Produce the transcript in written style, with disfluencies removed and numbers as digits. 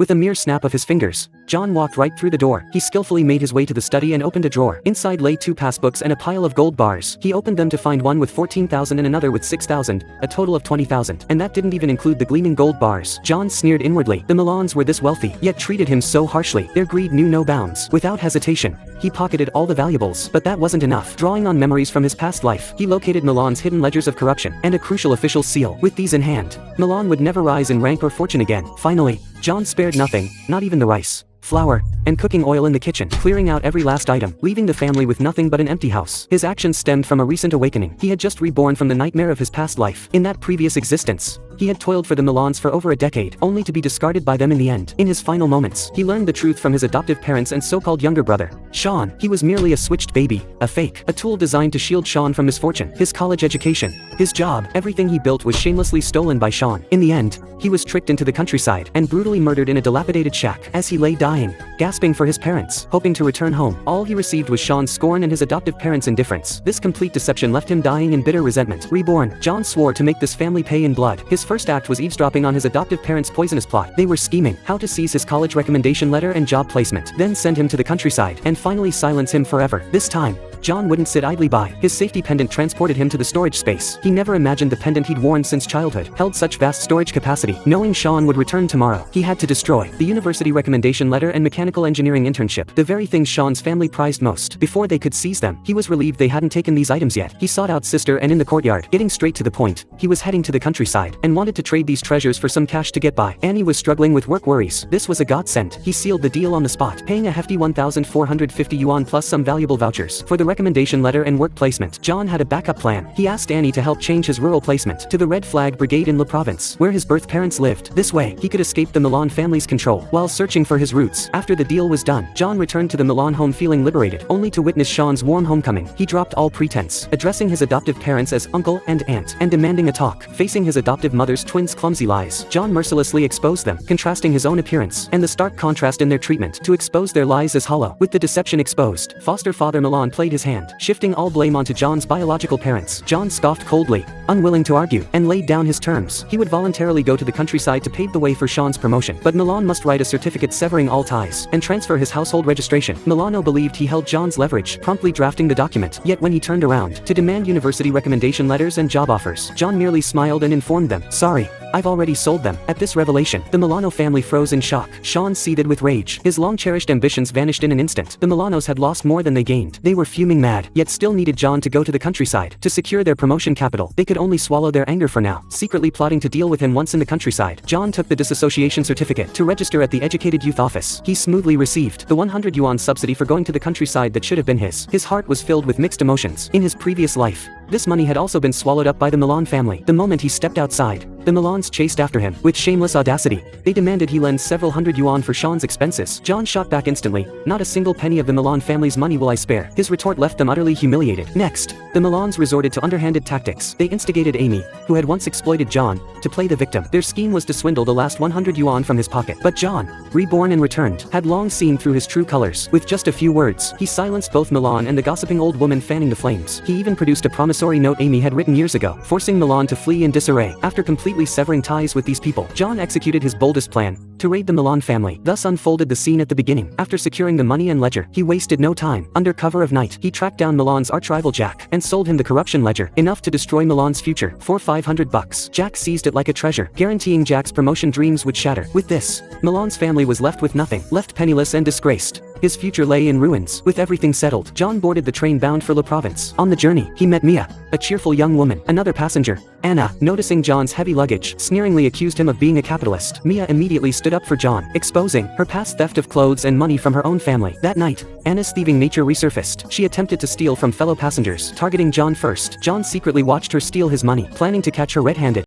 With a mere snap of his fingers, John walked right through the door. He skillfully made his way to the study and opened a drawer. Inside lay 2 passbooks and a pile of gold bars. He opened them to find one with 14,000 and another with 6,000, a total of 20,000. And that didn't even include the gleaming gold bars. John sneered inwardly. The Milans were this wealthy, yet treated him so harshly. Their greed knew no bounds. Without hesitation, he pocketed all the valuables. But that wasn't enough. Drawing on memories from his past life, he located Milan's hidden ledgers of corruption and a crucial official seal. With these in hand, Milan would never rise in rank or fortune again. Finally, John spared nothing, not even the rice, flour, and cooking oil in the kitchen, clearing out every last item, leaving the family with nothing but an empty house. His actions stemmed from a recent awakening. He had just reborn from the nightmare of his past life. In that previous existence, he had toiled for the Milans for over a decade, only to be discarded by them in the end. In his final moments, he learned the truth from his adoptive parents and so-called younger brother, Sean. He was merely a switched baby, a fake, a tool designed to shield Sean from misfortune. His college education, his job, everything he built was shamelessly stolen by Sean. In the end, he was tricked into the countryside and brutally murdered in a dilapidated shack. As he lay dying, gasping for his parents, hoping to return home, all he received was Sean's scorn and his adoptive parents' indifference. This complete deception left him dying in bitter resentment. Reborn, John swore to make this family pay in blood. His first act was eavesdropping on his adoptive parents' poisonous plot. They were scheming how to seize his college recommendation letter and job placement, then send him to the countryside, and finally silence him forever. This time, John wouldn't sit idly by. His safety pendant transported him to the storage space. He never imagined the pendant he'd worn since childhood held such vast storage capacity. Knowing Sean would return tomorrow, he had to destroy the university recommendation letter and mechanical engineering internship, the very things Sean's family prized most. Before they could seize them, he was relieved they hadn't taken these items yet. He sought out Sister and in the courtyard, getting straight to the point, he was heading to the countryside and wanted to trade these treasures for some cash to get by. Annie was struggling with work worries. This was a godsend. He sealed the deal on the spot, paying a hefty 1,450 yuan plus some valuable vouchers for the recommendation letter and work placement. John had a backup plan. He asked Annie to help change his rural placement to the Red Flag Brigade in Le Province, where his birth parents lived. This way, he could escape the Milan family's control while searching for his roots. After the deal was done, John returned to the Milan home feeling liberated, only to witness Sean's warm homecoming. He dropped all pretense, addressing his adoptive parents as uncle and aunt, and demanding a talk. Facing his adoptive mother's twins' clumsy lies, John mercilessly exposed them, contrasting his own appearance and the stark contrast in their treatment to expose their lies as hollow. With the deception exposed, foster father Milan played his hand, shifting all blame onto John's biological parents. John scoffed coldly, unwilling to argue, and laid down his terms. He would voluntarily go to the countryside to pave the way for Sean's promotion, but Milan must write a certificate severing all ties and transfer his household registration. Milano believed he held John's leverage, promptly drafting the document. Yet when he turned around to demand university recommendation letters and job offers, John merely smiled and informed them, "Sorry, I've already sold them." At this revelation, the Milano family froze in shock. Sean seethed with rage. His long-cherished ambitions vanished in an instant. The Milanos had lost more than they gained. They were fuming mad, yet still needed John to go to the countryside to secure their promotion capital. They could only swallow their anger for now, secretly plotting to deal with him once in the countryside. John took the disassociation certificate to register at the Educated Youth Office. He smoothly received the 100 yuan subsidy for going to the countryside that should have been his. His heart was filled with mixed emotions. In his previous life, this money had also been swallowed up by the Milan family. The moment he stepped outside, the Milans chased after him with shameless audacity. They demanded he lend several hundred yuan for Sean's expenses. John shot back instantly, "Not a single penny of the Milan family's money will I spare." His retort left them utterly humiliated. Next, the Milans resorted to underhanded tactics. They instigated Amy, who had once exploited John, to play the victim. Their scheme was to swindle the last 100 yuan from his pocket. But John, reborn and returned, had long seen through his true colors. With just a few words, he silenced both Milan and the gossiping old woman fanning the flames. He even produced a promissory note Amy had written years ago, forcing Milan to flee in disarray. After completely severing ties with these people, John executed his boldest plan, to raid the Milan family. Thus unfolded the scene at the beginning. After securing the money and ledger, he wasted no time. Under cover of night, he tracked down Milan's arch-rival Jack, and sold him the corruption ledger, enough to destroy Milan's future, for 500 bucks. Jack seized it like a treasure, guaranteeing Jack's promotion dreams would shatter. With this, Milan's family was left with nothing, left penniless and disgraced. His future lay in ruins. With everything settled, John boarded the train bound for Le Province. On the journey, he met Mia, a cheerful young woman. Another passenger, Anna, noticing John's heavy luggage, sneeringly accused him of being a capitalist. Mia immediately stood up for John, exposing her past theft of clothes and money from her own family. That night, Anna's thieving nature resurfaced. She attempted to steal from fellow passengers, targeting John first. John secretly watched her steal his money, planning to catch her red-handed.